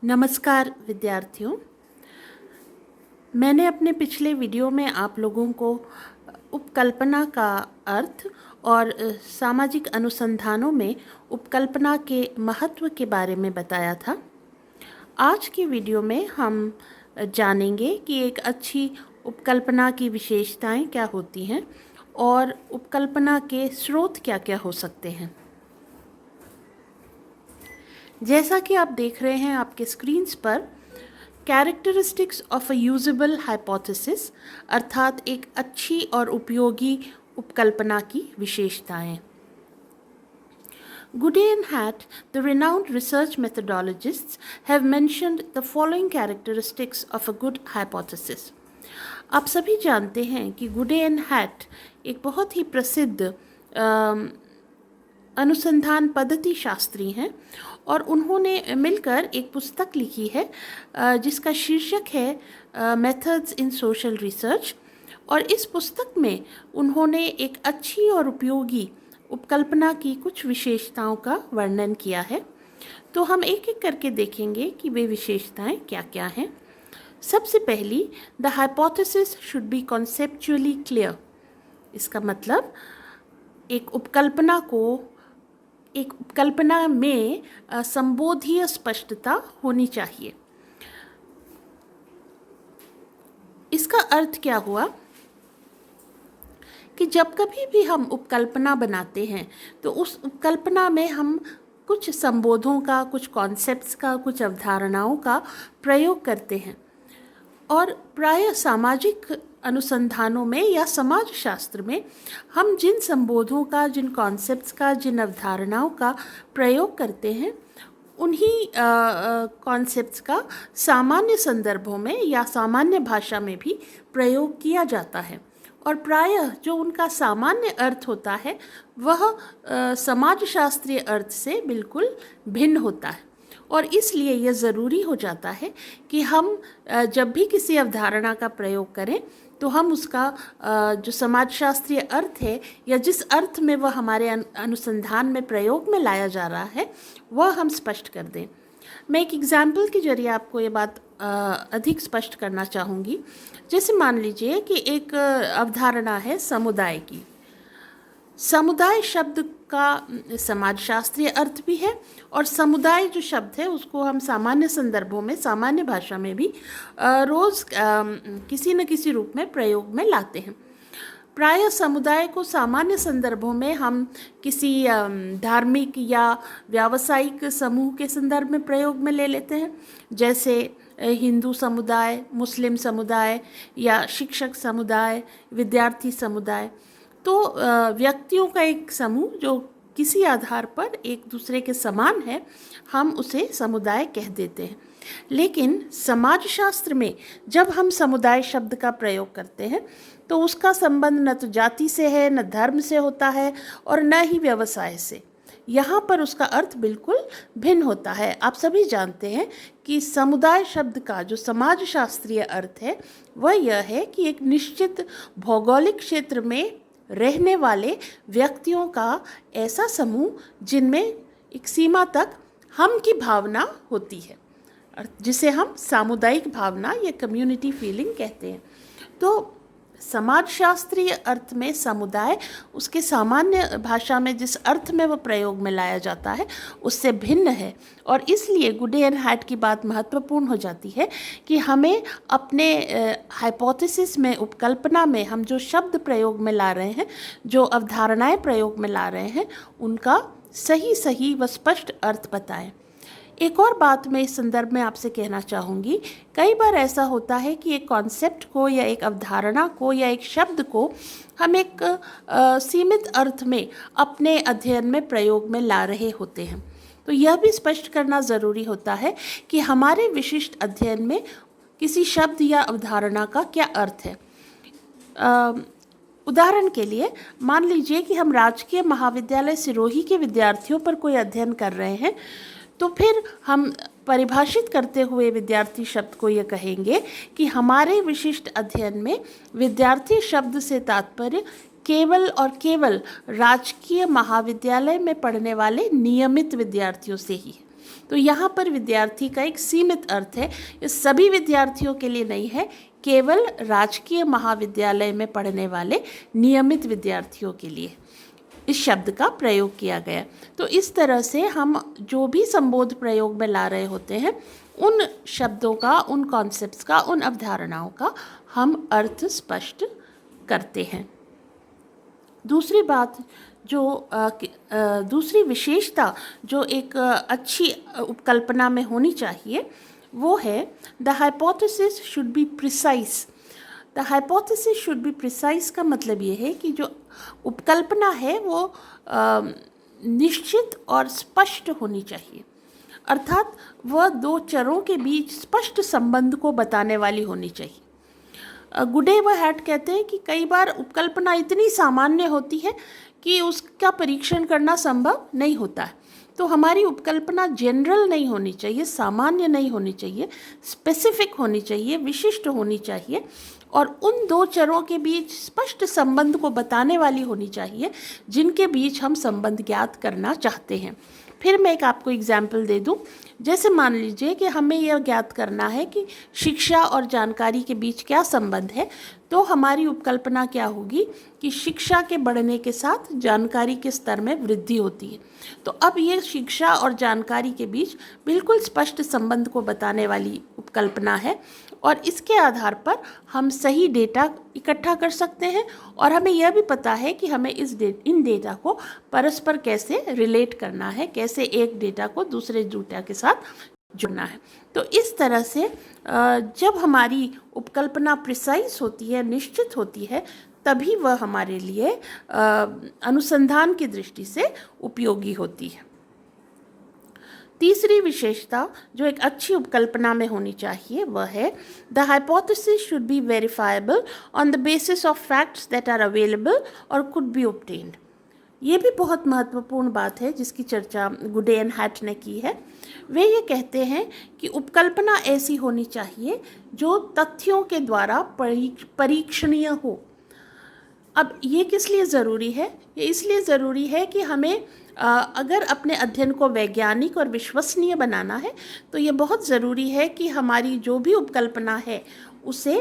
नमस्कार विद्यार्थियों। मैंने अपने पिछले वीडियो में आप लोगों को उपकल्पना का अर्थ और सामाजिक अनुसंधानों में उपकल्पना के महत्व के बारे में बताया था। आज की वीडियो में हम जानेंगे कि एक अच्छी उपकल्पना की विशेषताएं क्या होती हैं और उपकल्पना के स्रोत क्या क्या हो सकते हैं। जैसा कि आप देख रहे हैं आपके स्क्रीन्स पर, characteristics of a usable hypothesis अर्थात एक अच्छी और उपयोगी उपकल्पना की विशेषताएं। Goudet and Hatt, the renowned research methodologists, have mentioned the following characteristics of a good hypothesis. आप सभी जानते हैं कि गुडे एंड हैट एक बहुत ही प्रसिद्ध अनुसंधान पद्धति शास्त्री हैं और उन्होंने मिलकर एक पुस्तक लिखी है जिसका शीर्षक है मेथड्स इन सोशल रिसर्च। और इस पुस्तक में उन्होंने एक अच्छी और उपयोगी उपकल्पना की कुछ विशेषताओं का वर्णन किया है। तो हम एक एक करके देखेंगे कि वे विशेषताएं क्या क्या हैं। सबसे पहली, the hypothesis should B conceptually clear. इसका मतलब एक उपकल्पना में संबोधीय स्पष्टता होनी चाहिए। इसका अर्थ क्या हुआ कि जब कभी भी हम उपकल्पना बनाते हैं तो उस उपकल्पना में हम कुछ संबोधों का, कुछ कॉन्सेप्ट्स का, कुछ अवधारणाओं का प्रयोग करते हैं और प्रायः सामाजिक अनुसंधानों में या समाजशास्त्र में हम जिन संबोधों का, जिन कॉन्सेप्ट्स का, जिन अवधारणाओं का प्रयोग करते हैं उन्हीं कॉन्सेप्ट्स का सामान्य संदर्भों में या सामान्य भाषा में भी प्रयोग किया जाता है और प्रायः जो उनका सामान्य अर्थ होता है वह समाजशास्त्रीय अर्थ से बिल्कुल भिन्न होता है। और इसलिए यह ज़रूरी हो जाता है कि हम जब भी किसी अवधारणा का प्रयोग करें तो हम उसका जो समाजशास्त्रीय अर्थ है या जिस अर्थ में वह हमारे अनुसंधान में प्रयोग में लाया जा रहा है वह हम स्पष्ट कर दें। मैं एक एग्जाम्पल के जरिए आपको ये बात अधिक स्पष्ट करना चाहूँगी। जैसे मान लीजिए कि एक अवधारणा है समुदाय की। समुदाय शब्द का समाजशास्त्रीय अर्थ भी है और समुदाय जो शब्द है उसको हम सामान्य संदर्भों में, सामान्य भाषा में भी रोज़ किसी न किसी रूप में प्रयोग में लाते हैं। प्रायः समुदाय को सामान्य संदर्भों में हम किसी धार्मिक या व्यावसायिक समूह के संदर्भ में प्रयोग में ले लेते हैं, जैसे हिंदू समुदाय, मुस्लिम समुदाय या शिक्षक समुदाय, विद्यार्थी समुदाय। तो व्यक्तियों का एक समूह जो किसी आधार पर एक दूसरे के समान है, हम उसे समुदाय कह देते हैं। लेकिन समाजशास्त्र में जब हम समुदाय शब्द का प्रयोग करते हैं तो उसका संबंध न तो जाति से है, न धर्म से होता है और न ही व्यवसाय से। यहाँ पर उसका अर्थ बिल्कुल भिन्न होता है। आप सभी जानते हैं कि समुदाय शब्द का जो समाजशास्त्रीय अर्थ है वह यह है कि एक निश्चित भौगोलिक क्षेत्र में रहने वाले व्यक्तियों का ऐसा समूह जिनमें एक सीमा तक हम की भावना होती है, जिसे हम सामुदायिक भावना या कम्युनिटी फीलिंग कहते हैं। तो समाजशास्त्रीय अर्थ में समुदाय उसके सामान्य भाषा में जिस अर्थ में वह प्रयोग में लाया जाता है उससे भिन्न है और इसलिए गुडे एंड हैट की बात महत्वपूर्ण हो जाती है कि हमें अपने हाइपोथेसिस में, उपकल्पना में हम जो शब्द प्रयोग में ला रहे हैं, जो अवधारणाएं प्रयोग में ला रहे हैं, उनका सही व स्पष्ट अर्थ बताएं। एक और बात मैं इस संदर्भ में आपसे कहना चाहूँगी, कई बार ऐसा होता है कि एक कॉन्सेप्ट को या एक अवधारणा को या एक शब्द को हम एक सीमित अर्थ में अपने अध्ययन में प्रयोग में ला रहे होते हैं। तो यह भी स्पष्ट करना ज़रूरी होता है कि हमारे विशिष्ट अध्ययन में किसी शब्द या अवधारणा का क्या अर्थ है। उदाहरण के लिए मान लीजिए कि हम राजकीय महाविद्यालय सिरोही के विद्यार्थियों पर कोई अध्ययन कर रहे हैं, तो फिर हम परिभाषित करते हुए विद्यार्थी शब्द को ये कहेंगे कि हमारे विशिष्ट अध्ययन में विद्यार्थी शब्द से तात्पर्य केवल और केवल राजकीय महाविद्यालय में पढ़ने वाले नियमित विद्यार्थियों से ही है। तो यहाँ पर विद्यार्थी का एक सीमित अर्थ है, ये सभी विद्यार्थियों के लिए नहीं है, केवल राजकीय महाविद्यालय में पढ़ने वाले नियमित विद्यार्थियों के लिए इस शब्द का प्रयोग किया गया। तो इस तरह से हम जो भी संबोध प्रयोग में ला रहे होते हैं, उन शब्दों का, उन कॉन्सेप्ट्स का, उन अवधारणाओं का हम अर्थ स्पष्ट करते हैं। दूसरी बात जो दूसरी विशेषता जो एक अच्छी उपकल्पना में होनी चाहिए वो है the hypothesis should be precise. The hypothesis should be precise का मतलब ये है कि जो उपकल्पना है वो निश्चित और स्पष्ट होनी चाहिए, अर्थात वह दो चरों के बीच स्पष्ट संबंध को बताने वाली होनी चाहिए। गुडे व हैट कहते हैं कि कई बार उपकल्पना इतनी सामान्य होती है कि उसका परीक्षण करना संभव नहीं होता है। तो हमारी उपकल्पना जनरल नहीं होनी चाहिए, सामान्य नहीं होनी चाहिए, स्पेसिफिक होनी चाहिए, विशिष्ट होनी चाहिए और उन दो चरों के बीच स्पष्ट संबंध को बताने वाली होनी चाहिए जिनके बीच हम संबंध ज्ञात करना चाहते हैं। फिर मैं एक आपको एग्जाम्पल दे दूं। जैसे मान लीजिए कि हमें यह ज्ञात करना है कि शिक्षा और जानकारी के बीच क्या संबंध है, तो हमारी उपकल्पना क्या होगी कि शिक्षा के बढ़ने के साथ जानकारी के स्तर में वृद्धि होती है। तो अब ये शिक्षा और जानकारी के बीच बिल्कुल स्पष्ट संबंध को बताने वाली उपकल्पना है और इसके आधार पर हम सही डेटा इकट्ठा कर सकते हैं और हमें यह भी पता है कि हमें इन डेटा को परस्पर कैसे रिलेट करना है, कैसे एक डेटा को दूसरे डेटा के साथ जुड़ना है। तो इस तरह से जब हमारी उपकल्पना प्रिसाइज होती है, निश्चित होती है, तभी वह हमारे लिए अनुसंधान की दृष्टि से उपयोगी होती है। तीसरी विशेषता जो एक अच्छी उपकल्पना में होनी चाहिए वह है the hypothesis should be verifiable on the basis of facts that are available और कुड बी ऑब्टेन्ड। ये भी बहुत महत्वपूर्ण बात है जिसकी चर्चा गुडे एंड हैट ने की है। वे ये कहते हैं कि उपकल्पना ऐसी होनी चाहिए जो तथ्यों के द्वारा परीक्षणीय हो। अब ये किस लिए ज़रूरी है? ये इसलिए ज़रूरी है कि हमें अगर अपने अध्ययन को वैज्ञानिक और विश्वसनीय बनाना है तो ये बहुत ज़रूरी है कि हमारी जो भी उपकल्पना है उसे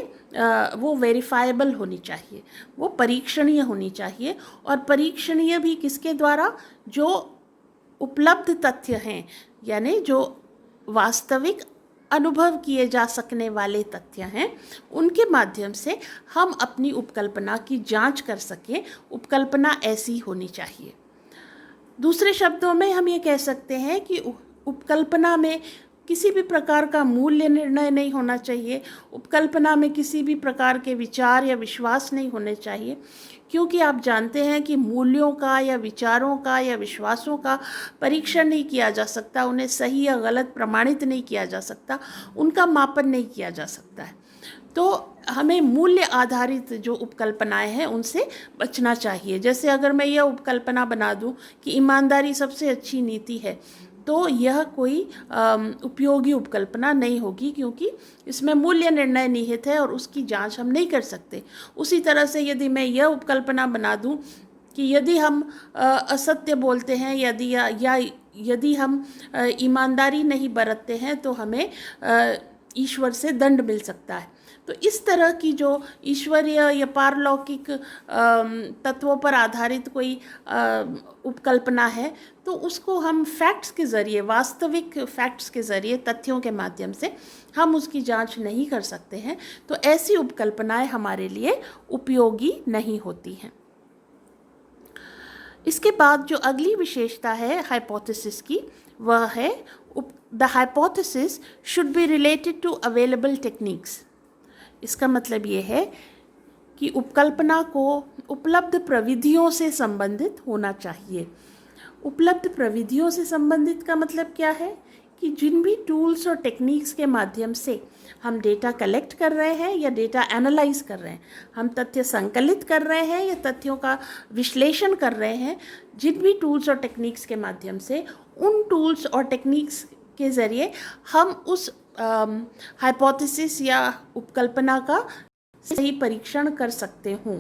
वो वेरीफाइबल होनी चाहिए, वो परीक्षणीय होनी चाहिए। और परीक्षणीय भी किसके द्वारा? जो उपलब्ध तथ्य हैं, यानी जो वास्तविक अनुभव किए जा सकने वाले तथ्य हैं, उनके माध्यम से हम अपनी उपकल्पना की जांच कर सकें। उपकल्पना ऐसी होनी चाहिए। दूसरे शब्दों में हम ये कह सकते हैं कि उपकल्पना में किसी भी प्रकार का मूल्य निर्णय नहीं होना चाहिए। उपकल्पना में किसी भी प्रकार के विचार या विश्वास नहीं होने चाहिए, क्योंकि आप जानते हैं कि मूल्यों का या विचारों का या विश्वासों का परीक्षण नहीं किया जा सकता, उन्हें सही या गलत प्रमाणित नहीं किया जा सकता, उनका मापन नहीं किया जा सकता है। तो हमें मूल्य आधारित जो उपकल्पनाएं हैं उनसे बचना चाहिए। जैसे अगर मैं यह उपकल्पना बना दूं कि ईमानदारी सबसे अच्छी नीति है, तो यह कोई उपयोगी उपकल्पना नहीं होगी, क्योंकि इसमें मूल्य निर्णय निहित है और उसकी जांच हम नहीं कर सकते। उसी तरह से यदि मैं यह उपकल्पना बना दूं कि यदि हम असत्य बोलते हैं, यदि हम ईमानदारी नहीं बरतते हैं तो हमें ईश्वर से दंड मिल सकता है। तो इस तरह की जो ईश्वरीय या पारलौकिक तत्वों पर आधारित कोई उपकल्पना है, तो उसको हम फैक्ट्स के ज़रिए, वास्तविक फैक्ट्स के ज़रिए, तथ्यों के माध्यम से हम उसकी जांच नहीं कर सकते हैं। तो ऐसी उपकल्पनाएं हमारे लिए उपयोगी नहीं होती हैं। इसके बाद जो अगली विशेषता है हाइपोथेसिस की, वह है the hypothesis should be related to available techniques. इसका मतलब ये है कि उपकल्पना को उपलब्ध प्रविधियों से संबंधित होना चाहिए। उपलब्ध प्रविधियों से संबंधित का मतलब क्या है कि जिन भी टूल्स और टेक्निक्स के माध्यम से हम डेटा कलेक्ट कर रहे हैं या डेटा एनालाइज कर रहे हैं, हम तथ्य संकलित कर रहे हैं या तथ्यों का विश्लेषण कर रहे हैं, जिन भी टूल्स और टेक्निक्स के माध्यम से, उन टूल्स और टेक्निक्स के ज़रिए हम उस हाइपोथेसिस या उपकल्पना का सही परीक्षण कर सकते हों।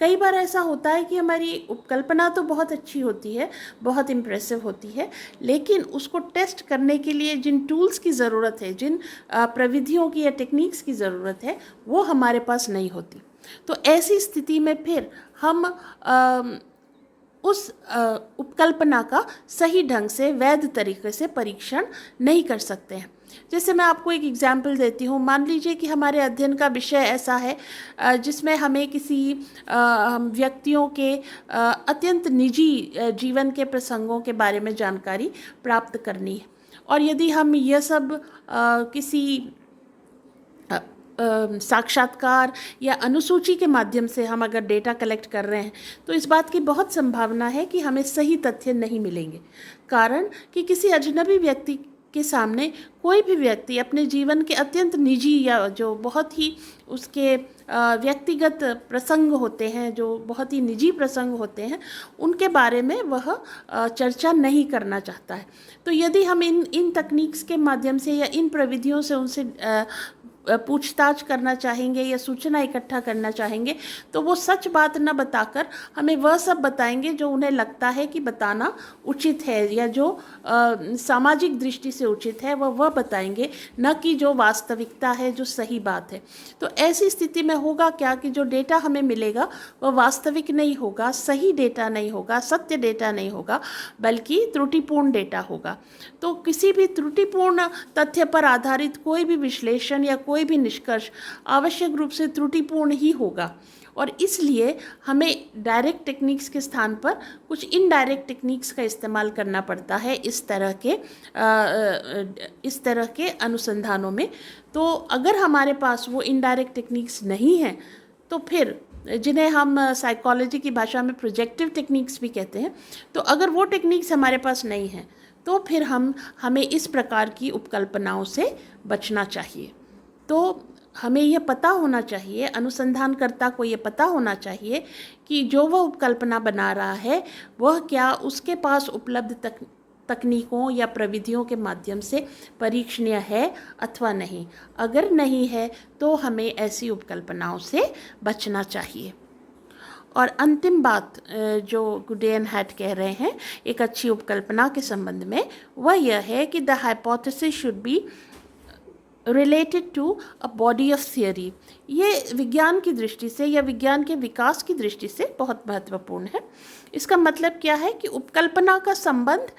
कई बार ऐसा होता है कि हमारी उपकल्पना तो बहुत अच्छी होती है, बहुत इम्प्रेसिव होती है, लेकिन उसको टेस्ट करने के लिए जिन टूल्स की ज़रूरत है, जिन प्रविधियों की या टेक्निक्स की ज़रूरत है, वो हमारे पास नहीं होती। तो ऐसी स्थिति में फिर हम उस उपकल्पना का सही ढंग से, वैध तरीके से परीक्षण नहीं कर सकते हैं। जैसे मैं आपको एक एग्जाम्पल देती हूँ। मान लीजिए कि हमारे अध्ययन का विषय ऐसा है जिसमें हमें किसी व्यक्तियों के अत्यंत निजी जीवन के प्रसंगों के बारे में जानकारी प्राप्त करनी है, और यदि हम यह सब किसी साक्षात्कार या अनुसूची के माध्यम से हम अगर डेटा कलेक्ट कर रहे हैं, तो इस बात की बहुत संभावना है कि हमें सही तथ्य नहीं मिलेंगे। कारण कि किसी अजनबी व्यक्ति के सामने कोई भी व्यक्ति अपने जीवन के अत्यंत निजी या जो बहुत ही उसके व्यक्तिगत प्रसंग होते हैं, जो बहुत ही निजी प्रसंग होते हैं, उनके बारे में वह चर्चा नहीं करना चाहता है। तो यदि हम इन तकनीक्स के माध्यम से या इन प्रविधियों से उनसे पूछताछ करना चाहेंगे या सूचना इकट्ठा करना चाहेंगे, तो वो सच बात न बताकर हमें वह सब बताएंगे जो उन्हें लगता है कि बताना उचित है, या जो सामाजिक दृष्टि से उचित है वह बताएंगे, न कि जो वास्तविकता है, जो सही बात है। तो ऐसी स्थिति में होगा क्या कि जो डेटा हमें मिलेगा वह वास्तविक नहीं होगा, सही डेटा नहीं होगा, सत्य डेटा नहीं होगा, बल्कि त्रुटिपूर्ण डेटा होगा। तो किसी भी त्रुटिपूर्ण तथ्य पर आधारित कोई भी विश्लेषण या कोई भी निष्कर्ष आवश्यक रूप से त्रुटिपूर्ण ही होगा, और इसलिए हमें डायरेक्ट टेक्निक्स के स्थान पर कुछ इनडायरेक्ट टेक्निक्स का इस्तेमाल करना पड़ता है इस तरह के अनुसंधानों में। तो अगर हमारे पास वो इनडायरेक्ट टेक्निक्स नहीं हैं, तो फिर जिन्हें हम साइकोलॉजी की भाषा में प्रोजेक्टिव टेक्निक्स भी कहते हैं, तो अगर वो टेक्निक्स हमारे पास नहीं हैं, तो फिर हमें इस प्रकार की उपकल्पनाओं से बचना चाहिए। तो हमें यह पता होना चाहिए, अनुसंधानकर्ता को ये पता होना चाहिए कि जो वह उपकल्पना बना रहा है वह क्या उसके पास उपलब्ध तकनीकों या प्रविधियों के माध्यम से परीक्षणीय है अथवा नहीं। अगर नहीं है तो हमें ऐसी उपकल्पनाओं से बचना चाहिए। और अंतिम बात जो गुडेन हैट कह रहे हैं एक अच्छी उपकल्पना के संबंध में, वह यह है कि the hypothesis should be related to a body of theory. ये विज्ञान की दृष्टि से या विज्ञान के विकास की दृष्टि से बहुत महत्वपूर्ण है। इसका मतलब क्या है कि उपकल्पना का संबंध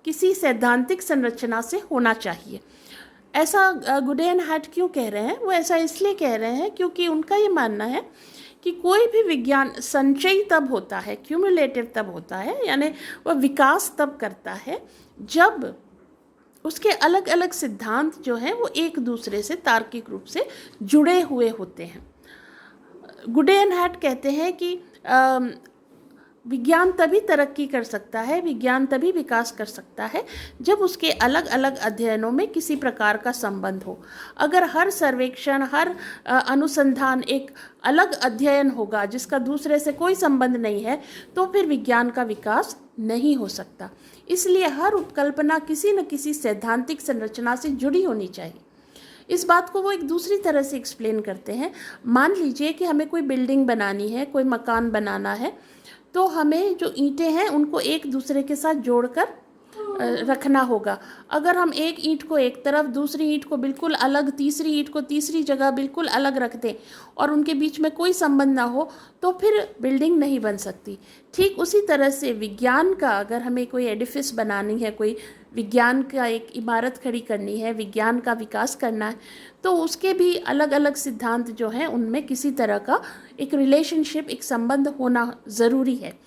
किसी सैद्धांतिक संरचना से होना चाहिए। ऐसा गुडेन हैट क्यों कह रहे हैं? वो ऐसा इसलिए कह रहे हैं क्योंकि उनका ये मानना है कि कोई भी विज्ञान संचयी तब होता है, क्यूमुलेटिव तब होता है, यानी वह विकास तब करता है जब उसके अलग अलग सिद्धांत जो हैं वो एक दूसरे से तार्किक रूप से जुड़े हुए होते हैं। गुडेन हैट कहते हैं कि विज्ञान तभी तरक्की कर सकता है, विज्ञान तभी विकास कर सकता है जब उसके अलग अलग अध्ययनों में किसी प्रकार का संबंध हो। अगर हर सर्वेक्षण, हर अनुसंधान एक अलग अध्ययन होगा जिसका दूसरे से कोई संबंध नहीं है, तो फिर विज्ञान का विकास नहीं हो सकता। इसलिए हर उपकल्पना किसी न किसी सैद्धांतिक संरचना से जुड़ी होनी चाहिए। इस बात को वो एक दूसरी तरह से एक्सप्लेन करते हैं। मान लीजिए कि हमें कोई बिल्डिंग बनानी है, कोई मकान बनाना है, तो हमें जो ईंटें हैं उनको एक दूसरे के साथ जोड़कर रखना होगा। अगर हम एक ईंट को एक तरफ, दूसरी ईंट को बिल्कुल अलग, तीसरी ईंट को तीसरी जगह बिल्कुल अलग रख दें और उनके बीच में कोई संबंध ना हो, तो फिर बिल्डिंग नहीं बन सकती। ठीक उसी तरह से विज्ञान का, अगर हमें कोई एडिफिस बनानी है, कोई विज्ञान का एक इमारत खड़ी करनी है, विज्ञान का विकास करना है, तो उसके भी अलग अलग सिद्धांत जो हैं उनमें किसी तरह का एक रिलेशनशिप, एक संबंध होना ज़रूरी है।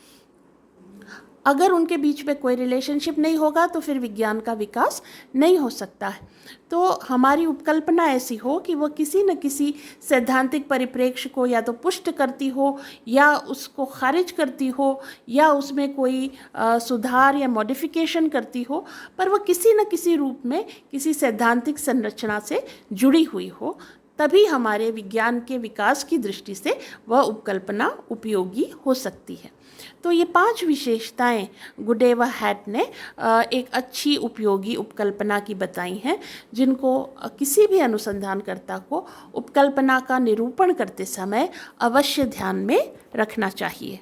अगर उनके बीच में कोई रिलेशनशिप नहीं होगा तो फिर विज्ञान का विकास नहीं हो सकता है। तो हमारी उपकल्पना ऐसी हो कि वह किसी न किसी सैद्धांतिक परिप्रेक्ष्य को या तो पुष्ट करती हो, या उसको खारिज करती हो, या उसमें कोई सुधार या मॉडिफिकेशन करती हो, पर वह किसी न किसी रूप में किसी सैद्धांतिक संरचना से जुड़ी हुई हो। तभी हमारे विज्ञान के विकास की दृष्टि से वह उपकल्पना उपयोगी हो सकती है। तो ये 5 विशेषताएं गुडेवा हैट ने एक अच्छी उपयोगी उपकल्पना की बताई हैं, जिनको किसी भी अनुसंधानकर्ता को उपकल्पना का निरूपण करते समय अवश्य ध्यान में रखना चाहिए।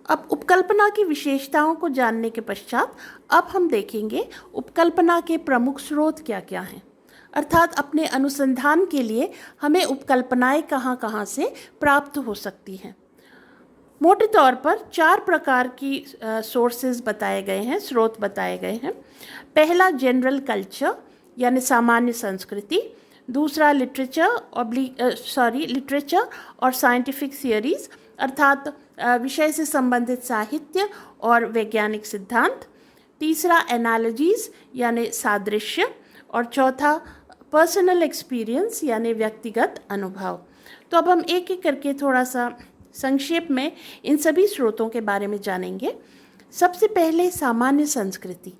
अब उपकल्पना की विशेषताओं को जानने के पश्चात अब हम देखेंगे उपकल्पना के प्रमुख स्रोत क्या क्या हैं, अर्थात अपने अनुसंधान के लिए हमें उपकल्पनाएं कहाँ कहाँ से प्राप्त हो सकती हैं। मोटे तौर पर 4 प्रकार की सोर्सेज बताए गए हैं, स्रोत बताए गए हैं। पहला जनरल कल्चर यानी सामान्य संस्कृति, दूसरा लिटरेचर और साइंटिफिक थियरीज अर्थात विषय से संबंधित साहित्य और वैज्ञानिक सिद्धांत, तीसरा एनालॉजीज यानी सादृश्य, और चौथा पर्सनल एक्सपीरियंस यानी व्यक्तिगत अनुभव। तो अब हम एक एक करके थोड़ा सा संक्षेप में इन सभी स्रोतों के बारे में जानेंगे। सबसे पहले सामान्य संस्कृति।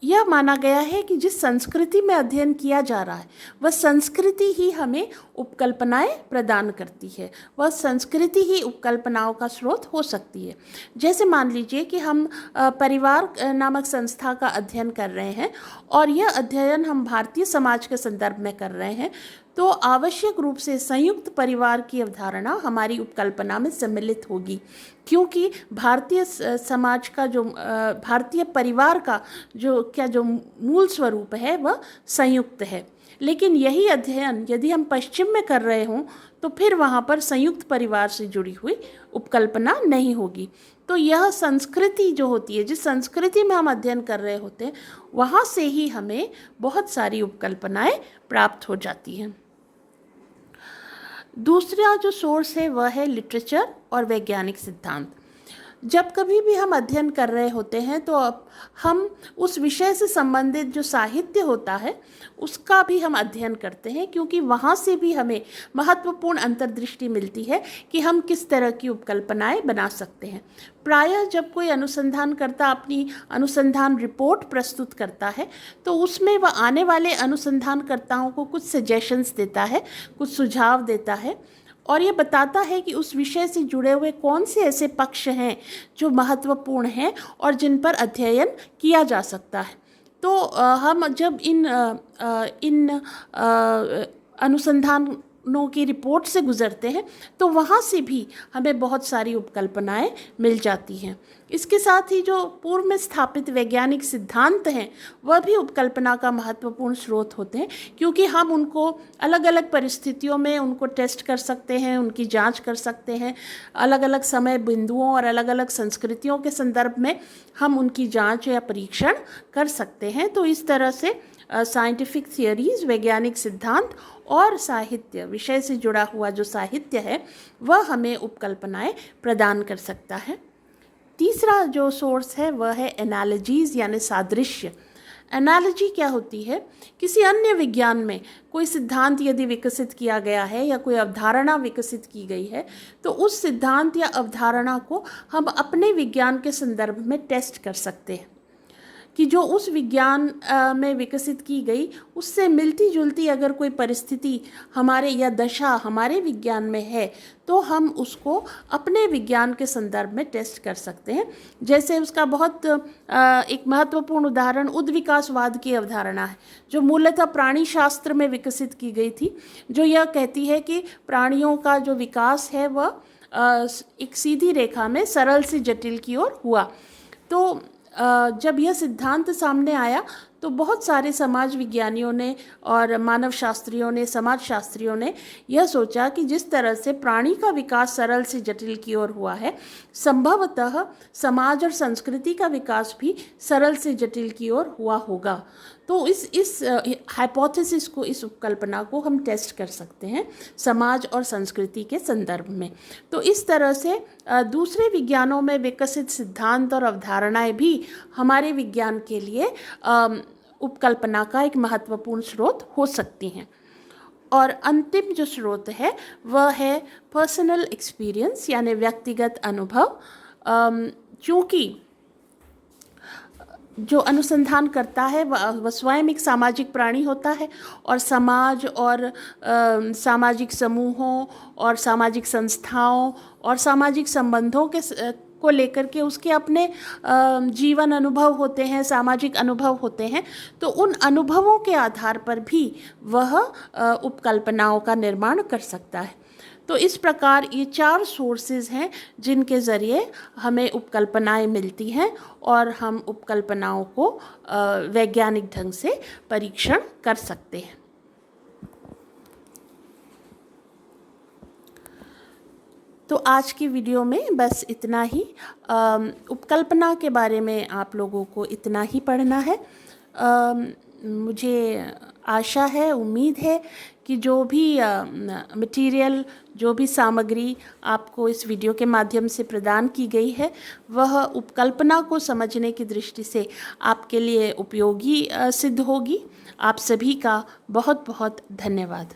यह माना गया है कि जिस संस्कृति में अध्ययन किया जा रहा है वह संस्कृति ही हमें उपकल्पनाएं प्रदान करती है, वह संस्कृति ही उपकल्पनाओं का स्रोत हो सकती है। जैसे मान लीजिए कि हम परिवार नामक संस्था का अध्ययन कर रहे हैं और यह अध्ययन हम भारतीय समाज के संदर्भ में कर रहे हैं, तो आवश्यक रूप से संयुक्त परिवार की अवधारणा हमारी उपकल्पना में सम्मिलित होगी, क्योंकि भारतीय समाज का भारतीय परिवार का जो मूल स्वरूप है वह संयुक्त है। लेकिन यही अध्ययन यदि हम पश्चिम में कर रहे हों तो फिर वहाँ पर संयुक्त परिवार से जुड़ी हुई उपकल्पना नहीं होगी। तो यह संस्कृति जो होती है, जिस संस्कृति में हम अध्ययन कर रहे होते हैं, वहाँ से ही हमें बहुत सारी उपकल्पनाएं प्राप्त हो जाती हैं। दूसरा जो सोर्स है वह है लिटरेचर और वैज्ञानिक सिद्धांत। जब कभी भी हम अध्ययन कर रहे होते हैं तो हम उस विषय से संबंधित जो साहित्य होता है उसका भी हम अध्ययन करते हैं, क्योंकि वहाँ से भी हमें महत्वपूर्ण अंतर्दृष्टि मिलती है कि हम किस तरह की उपकल्पनाएं बना सकते हैं। प्रायः जब कोई अनुसंधानकर्ता अपनी अनुसंधान रिपोर्ट प्रस्तुत करता है तो उसमें वह आने वाले अनुसंधानकर्ताओं को कुछ सजेशंस देता है, कुछ सुझाव देता है और ये बताता है कि उस विषय से जुड़े हुए कौन से ऐसे पक्ष हैं जो महत्वपूर्ण हैं और जिन पर अध्ययन किया जा सकता है। तो हम जब इन अनुसंधानों की रिपोर्ट से गुजरते हैं तो वहाँ से भी हमें बहुत सारी उपकल्पनाएं मिल जाती हैं। इसके साथ ही जो पूर्व में स्थापित वैज्ञानिक सिद्धांत हैं वह भी उपकल्पना का महत्वपूर्ण स्रोत होते हैं, क्योंकि हम उनको अलग अलग परिस्थितियों में उनको टेस्ट कर सकते हैं, उनकी जांच कर सकते हैं। अलग अलग समय बिंदुओं और अलग अलग संस्कृतियों के संदर्भ में हम उनकी जांच या परीक्षण कर सकते हैं। तो इस तरह से साइंटिफिक थियरीज, वैज्ञानिक सिद्धांत और साहित्य, विषय से जुड़ा हुआ जो साहित्य है वह हमें उपकल्पनाएं प्रदान कर सकता है। तीसरा जो सोर्स है वह है एनालॉजीज यानी सादृश्य। एनालॉजी क्या होती है? किसी अन्य विज्ञान में कोई सिद्धांत यदि विकसित किया गया है या कोई अवधारणा विकसित की गई है तो उस सिद्धांत या अवधारणा को हम अपने विज्ञान के संदर्भ में टेस्ट कर सकते हैं कि जो उस विज्ञान में विकसित की गई उससे मिलती जुलती अगर कोई परिस्थिति हमारे या दशा हमारे विज्ञान में है तो हम उसको अपने विज्ञान के संदर्भ में टेस्ट कर सकते हैं। जैसे उसका बहुत एक महत्वपूर्ण उदाहरण उद्विकासवाद की अवधारणा है, जो मूलतः प्राणी शास्त्र में विकसित की गई थी, जो यह कहती है कि प्राणियों का जो विकास है वह एक सीधी रेखा में सरल से जटिल की ओर हुआ। तो जब यह सिद्धांत सामने आया तो बहुत सारे समाज विज्ञानियों ने और मानव शास्त्रियों ने, समाज शास्त्रियों ने यह सोचा कि जिस तरह से प्राणी का विकास सरल से जटिल की ओर हुआ है, संभवतः समाज और संस्कृति का विकास भी सरल से जटिल की ओर हुआ होगा। तो इस हाइपोथेसिस को, इस उपकल्पना को हम टेस्ट कर सकते हैं समाज और संस्कृति के संदर्भ में। तो इस तरह से दूसरे विज्ञानों में विकसित सिद्धांत और अवधारणाएं भी हमारे विज्ञान के लिए उपकल्पना का एक महत्वपूर्ण स्रोत हो सकती हैं। और अंतिम जो स्रोत है वह है पर्सनल एक्सपीरियंस यानी व्यक्तिगत अनुभव। क्योंकि जो अनुसंधान करता है वह स्वयं एक सामाजिक प्राणी होता है और समाज और सामाजिक समूहों और सामाजिक संस्थाओं और सामाजिक संबंधों को लेकर के उसके अपने जीवन अनुभव होते हैं, सामाजिक अनुभव होते हैं। तो उन अनुभवों के आधार पर भी वह उपकल्पनाओं का निर्माण कर सकता है। तो इस प्रकार ये 4 सोर्सेज हैं जिनके ज़रिए हमें उपकल्पनाएं मिलती हैं और हम उपकल्पनाओं को वैज्ञानिक ढंग से परीक्षण कर सकते हैं। तो आज की वीडियो में बस इतना ही। उपकल्पना के बारे में आप लोगों को इतना ही पढ़ना है। मुझे आशा है, उम्मीद है कि जो भी मटेरियल, जो भी सामग्री आपको इस वीडियो के माध्यम से प्रदान की गई है वह उपकल्पना को समझने की दृष्टि से आपके लिए उपयोगी सिद्ध होगी। आप सभी का बहुत बहुत धन्यवाद।